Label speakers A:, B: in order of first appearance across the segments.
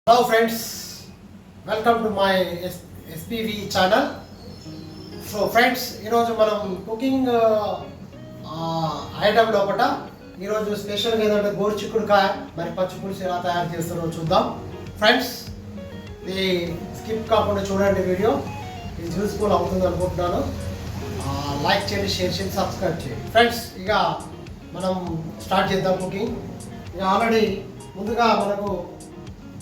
A: Hello friends, welcome to my SPV channel. So friends, ఈరోజు మనం cooking item లోపల ఈరోజు స్పెషల్గా ఏంటంటే గోరుచిక్కుడుకాయ మరి పచ్చిపులుసు ఎలా తయారు చేస్తారో చూద్దాం. ఫ్రెండ్స్, ఇది స్కిప్ కాకుండా చూడండి, వీడియో ఇది యూస్ఫుల్ అవుతుంది అనుకుంటున్నాను. లైక్ చేయండి, షేర్ చేయండి, సబ్స్క్రైబ్ చేయండి. ఫ్రెండ్స్, ఇక మనం స్టార్ట్ చేద్దాం కుకింగ్. ఇక ఆల్రెడీ ముందుగా మనకు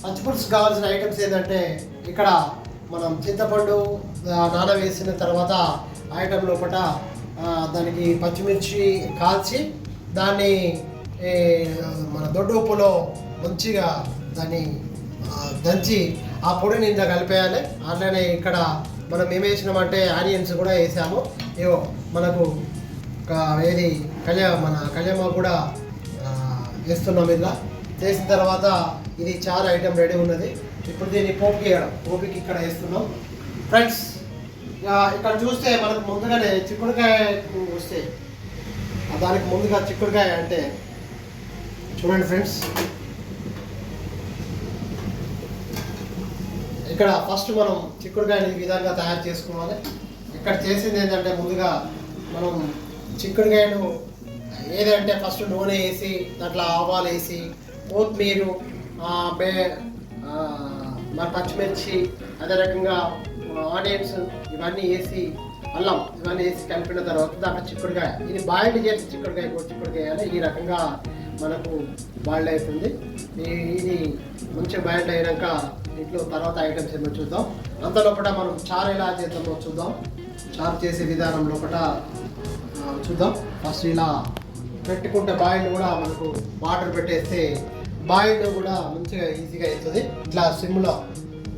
A: పచ్చిపులుసు కావాల్సిన ఐటమ్స్ ఏంటంటే ఇక్కడ మనం చింతపండు నానవేసిన తర్వాత ఐటమ్ లోపల దానికి పచ్చిమిర్చి కాల్చి దాన్ని మన దొడ్డు ఉప్పులో మంచిగా దాన్ని దంచి ఆ పొడిని ఇంత కలిపేయాలి. అట్లనే ఇక్కడ మనం ఏం వేసినామంటే ఆనియన్స్ కూడా వేసాము. ఏవో మనకు ఏది మన కళ్యామ కూడా వేస్తున్నాం. ఇలా చేసిన తర్వాత ఇది చాలా ఐటమ్ రెడీ ఉన్నది. ఇప్పుడు దీన్ని పోపుకి ఇక్కడ వేస్తున్నాం. ఫ్రెండ్స్, ఇక్కడ చూస్తే మనకు ముందుగానే చిక్కుడుకాయ వస్తే దానికి ముందుగా చిక్కుడుకాయ అంటే చూడండి ఫ్రెండ్స్, ఇక్కడ ఫస్ట్ మనం చిక్కుడుకాయని ఈ విధంగా తయారు చేసుకోవాలి. ఇక్కడ చేసింది ఏంటంటే ముందుగా మనం చిక్కుడుకాయను ఏదంటే ఫస్ట్ నూనె వేసి దాంట్లో ఆవాలు వేసి కొత్తిమీర మన పచ్చిమిర్చి అదే రకంగా ఆనియన్స్ ఇవన్నీ వేసి అల్లం ఇవన్నీ వేసి కలిపిన తర్వాత దాంట్లో చిక్కుడుకాయ ఇది బాయిల్డ్ చేసి చిక్కుడుకాయ వేయాలి. ఈ రకంగా మనకు బాయిల్డ్ అవుతుంది. ఇది మంచిగా బాయిల్డ్ అయినాక ఇంట్లో తర్వాత ఐటమ్స్ ఏమో చూద్దాం. అంత లోపల మనం చారు ఎలా చేద్దామో చూద్దాం. చారు చేసే విధానం లోపల చూద్దాం. ఫస్ట్ ఇలా పెట్టుకుంటే బాయిల్డ్ కూడా మనకు వాటర్ పెట్టేస్తే బాయిల్డ్ కూడా మంచిగా ఈజీగా అవుతుంది. ఇట్లా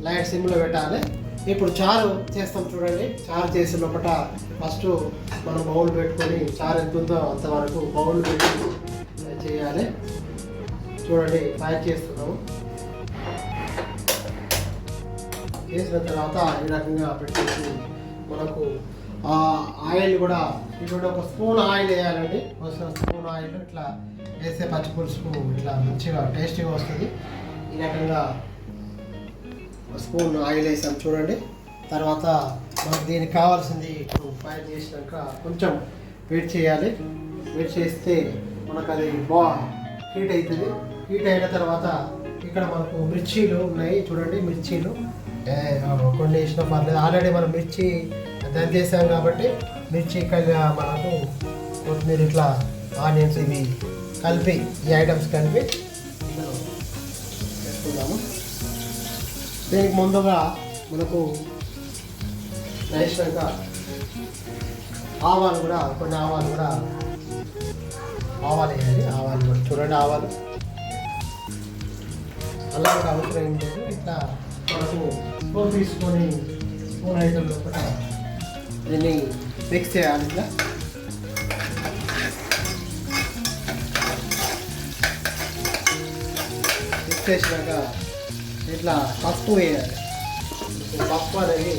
A: లైట్ సిమ్లో పెట్టాలి. ఇప్పుడు చారు చేస్తాం చూడండి. చారు చేసే లోపల ఫస్ట్ మనం బౌల్ పెట్టుకొని చారు ఎంత ఉందో అంతవరకు బౌల్ పెట్టి చేయాలి. చూడండి, ఫ్రై చేస్తున్నాము. చేసిన తర్వాత ఈ రకంగా పెట్టేసి మనకు ఆయిల్ కూడా ఇప్పుడు ఒక స్పూన్ ఆయిల్ వేయాలండి. స్పూన్ ఆయిల్ ఇట్లా వేస్తే పచ్చిపులుసుకు ఇట్లా మంచిగా టేస్టీగా వస్తుంది. ఈ రకంగా స్పూన్ ఆయిల్ వేసాం చూడండి. తర్వాత మనకు దీనికి కావాల్సింది ఇప్పుడు ఫ్రై చేసినాక కొంచెం వేడి చేయాలి. వేడి చేస్తే మనకు అది హీట్ అవుతుంది. హీట్ అయిన తర్వాత ఇక్కడ మనకు మిర్చీలు ఉన్నాయి చూడండి. మిర్చీలు కొన్ని వేసిన పర్లేదు. ఆల్రెడీ మనం మిర్చి దంచేసాం కాబట్టి మిర్చి మనకు కొత్తిమీర ఇట్లా ఆనియన్స్ ఇవి కలిపి ఈ ఐటమ్స్ కలిపి వేసుకుందాము. దీనికి ముందుగా మనకు వేసినాక ఆవాలు కూడా కొన్ని ఆవాలు వేయాలి. ఆవాలు కూడా చూడండి, ఆవాలు అలా కూడా అవసరం ఏం లేదు. ఇట్లా మనకు స్పూన్ తీసుకొని స్పూన్ ఐటమ్ లోపల దీన్ని మిక్స్ చేయాలి. ఇట్లా మిక్స్ చేసినాక ఇట్లా పప్పు వేయాలి. పప్పు అనేది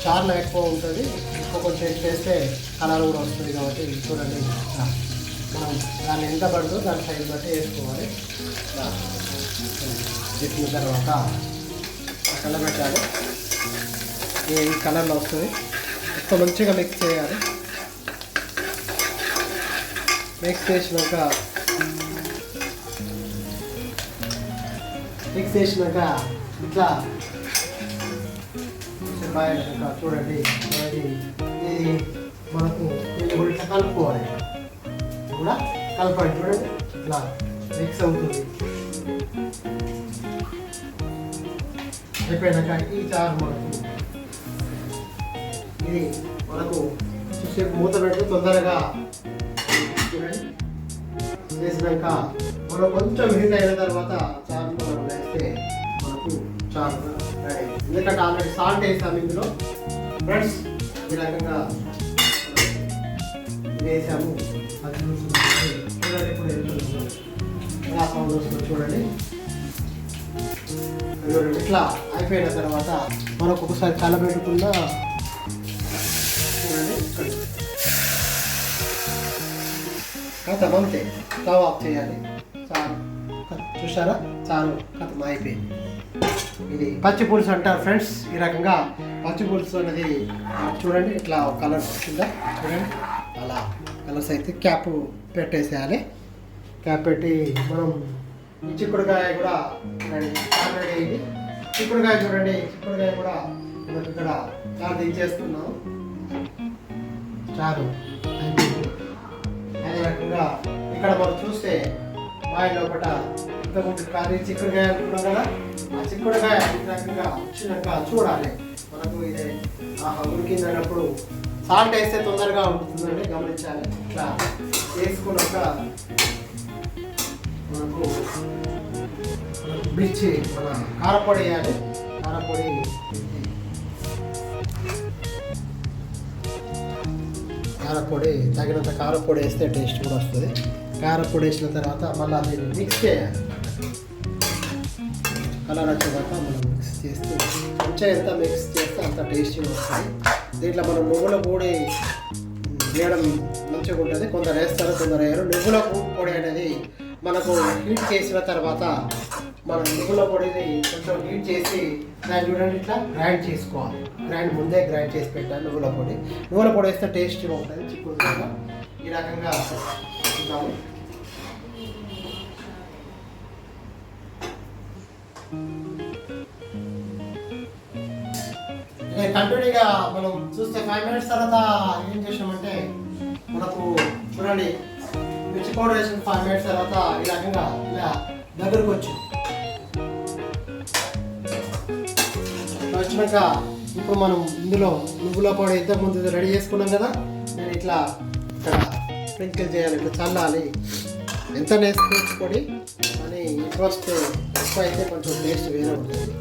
A: చారులో ఎక్కువ ఉంటుంది. ఎక్కువ కొంచెం వేస్తే కలర్ కూడా వస్తుంది కాబట్టి చూడండి, మనం దాన్ని ఎంత పడుతుందో దాని సైజ్ బట్టి వేసుకోవాలి. వేసిన తర్వాత కలర్ పెట్టాలి. ఈ కలర్లో వస్తుంది. ఎక్కువ మంచిగా మిక్స్ చేయాలి. మిక్స్ చేసినాక ఇట్లా చూడండి, ఇది మనకు ఇట్లా కలుపుకోవాలి. కూడా కలపండి చూడండి, ఇట్లా మిక్స్ అవుతుంది. అయిపోయినాక ఈ చారు మనకు చూసేపు మూత పెట్టి తొందరగా చూడండి వేసినాక మనం కొంచెం హీట్ అయిన తర్వాత చారు మనం వేస్తే మనకు చారు రెడీ. ఎందుకంటే ఆల్రెడీ సాల్ట్ వేసాము ఇందులో. ఫ్రెండ్స్, ఈ రకంగా వేసాము. చూడండి, ఇప్పుడు వెళ్తున్నాము. ఎలా సౌండ్ వస్తుందో చూడండి. ఇట్లా అయిపోయిన తర్వాత మనకు ఒకసారి కలబెట్టుకున్న చూడండి కథ అంతే. స్టవ్ ఆఫ్ చేయాలి. చాలు చూసారా చాలు కథం అయిపోయింది. ఇది పచ్చి పులుసు అంటారు ఫ్రెండ్స్. ఈ రకంగా పచ్చి పులుసు అనేది చూడండి ఇట్లా కలర్ వచ్చిందా చూడండి, అలా కలర్స్ అయితే క్యాప్ పెట్టేసేయాలి. క్యాప్ పెట్టి మనం ఈ చిక్కుడుకాయ కూడా రెడీ అయింది. చిక్కుడుకాయ చూడండి, చిక్కుడుకాయ కూడా మనకి ఇక్కడ చాలా దించేస్తున్నాం. చాలు అయిపోయింది. అదే రకంగా ఇక్కడ మనం చూస్తే బాయి లోపల ఇంతకుముందు కానీ చిక్కుడుకాయ అనుకున్నాం కదా, ఆ చిక్కుడుకాయ ఈ రకంగా వచ్చినాక చూడాలి మనకు ఇదే ఉడికిందన్నప్పుడు. సాల్ట్ వేస్తే తొందరగా ఉంటుందండి, గమనించాలి. ఇట్లా వేసుకున్నాక మనకు మిర్చి మన కారపొడి వేయాలి. కారపొడి తగినంత కారపొడి వేస్తే టేస్ట్ కూడా వస్తుంది. కారపొడి వేసిన తర్వాత మళ్ళీ దీన్ని మిక్స్ చేయాలి. కలర్ వచ్చేదాకా మనం మిక్స్ చేస్తూ కొంచెం ఎంత మిక్స్ చేస్తే అంత టేస్టీ వస్తుంది. దీంట్లో మనం నువ్వుల పొడి వేయడం మంచిగా ఉంటుంది. కొందరు వేస్తారు, కొందరు వేయరు. నువ్వుల పొడి అనేది మనకు హీట్ చేసిన తర్వాత మనం నువ్వుల పొడిని కొంచెం హీట్ చేసి దాన్ని చూడండి ఇట్లా గ్రైండ్ చేసుకోవాలి. ముందే గ్రైండ్ చేసి పెట్టాలి నువ్వుల పొడి వేస్తే టేస్టీగా ఉంటుంది చిక్కుడుకాయ. ఈ రకంగా చూద్దాము. కంటిన్యూగా మనం చూస్తే 5 minutes తర్వాత ఏం చేసామంటే మనకు చూడండి మిర్చి పౌడర్ వేసిన 5 minutes తర్వాత ఈ రకంగా ఇలా దగ్గరకు వచ్చినాక ఇప్పుడు మనం ఇందులో నువ్వుల పొడి ఇంతకుముందు రెడీ చేసుకున్నాం కదా, నేను ఇట్లా ఇక్కడ స్ప్రింకిల్ చేయాలి, ఇట్లా చల్లాలి. ఎంత వేసుకోవచ్చు పొడి అని ఎక్కువ వస్తే ఎక్కువ అయితే కొంచెం టేస్ట్ వేరే ఉంటుంది.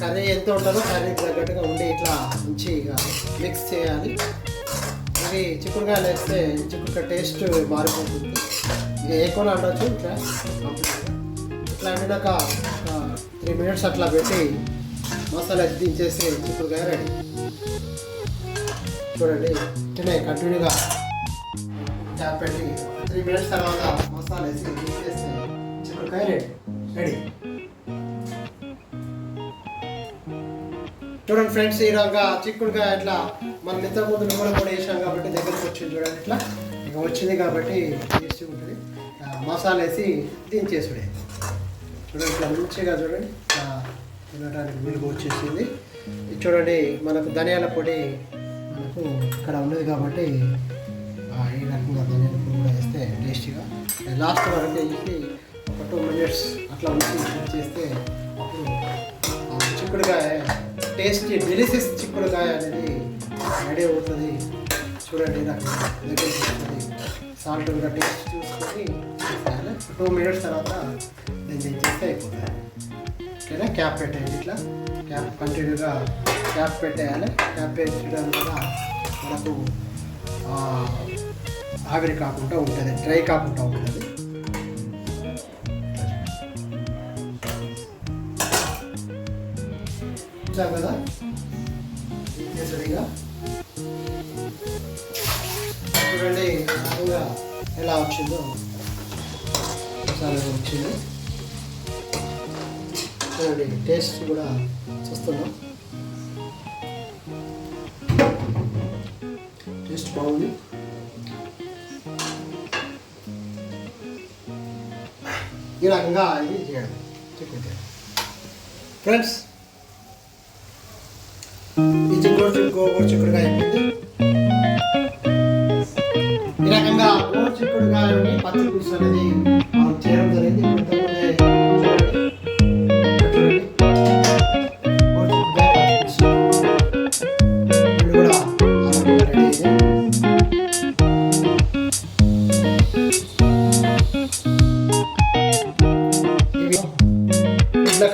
A: కర్రీ ఎంత ఉంటుందో కర్రీకి తగ్గట్టుగా ఉండి ఇట్లా మంచిగా మిక్స్ చేయాలి. మరి చిక్కుడుకాయలు వేస్తే చిక్కుడుకాయ టేస్ట్ మారిపోతుంది. ఇక ఎక్కువ అండొచ్చు. ఇట్లా వండినాక 3 minutes అట్లా పెట్టి మసాలా దించేసి చిక్కుడుకాయ రెడీ. చూడండి ఇట్లనే కంటిన్యూగా ట్యాప్ పెట్టి 3 minutes తర్వాత మసాలా వేసి దించేస్తే చిక్కుడుకాయ రెడీ. చూడండి ఫ్రెండ్స్, ఈ రకంగా చిక్కుడుకాయ ఇట్లా మనం ఇంతకుముందు నువ్వుల పొడి వేసాం కాబట్టి దగ్గరకు వచ్చింది. చూడండి ఇట్లా ఇక వచ్చింది కాబట్టి టేస్టీ ఉంటుంది. మసాలా వేసి దించేసుడే. చూడండి ఇట్లా మంచిగా చూడండి తినడానికి వీలుగా వచ్చేసింది. ఇది చూడండి మనకు ధనియాల పొడి మనకు ఇక్కడ ఉన్నది కాబట్టి ఈ రకంగా ధనియాల పొడి కూడా వేస్తే టేస్టీగా లాస్ట్ వరకు వేసి ఒక 2 minutes అట్లా ఉంచి చేస్తే అప్పుడు చిక్కుడుకాయ టేస్టీ డెలిషియస్ చిక్కుడుకాయ అనేది రెడీ అవుతుంది. చూడండి దగ్గర సాల్ట్ కూడా టేస్ట్ చూసుకొని 2 minutes తర్వాత నేను చేస్తే అయిపోతుంది. ఓకేనా, క్యాప్ పెట్టేయండి. ఇట్లా క్యాప్ కంటిన్యూగా క్యాప్ పెట్టేయాలి. క్యాప్ పెట్టడం వల్ల మనకు ఆవిరి కాకుండా ఉంటుంది, డ్రై కాకుండా ఉంటుంది. చూసాం కదా సరిగా. చూడండి మామూలుగా ఎలా వచ్చిందో మసాలా వచ్చింది. చూడండి టేస్ట్ కూడా చూస్తున్నాం. టేస్ట్ బాగుంది. ఈ రకంగా ఇది చేయాలి చిక్కుడుకాయ. ఫ్రెండ్స్, ఈ చిక్కుడుకాయ అయిపోయింది. ఈ రకంగా చిక్కుడుకాయని పచ్చి పులుసు అనేది మనం చేయడం జరిగింది.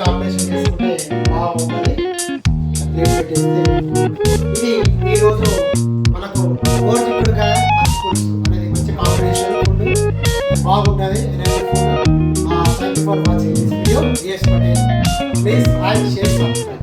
A: కాంబినేషన్ చేసుకుంటే బాగుంటుంది. ఇది ఈరోజు మనకు చిక్కుడుకాయ పచ్చి పులుసు అనేది మంచి కాంబినేషన్ ఫుడ్ బాగుంటుంది. Thank you for watching this video. yes Patel, please like, share, subscribe.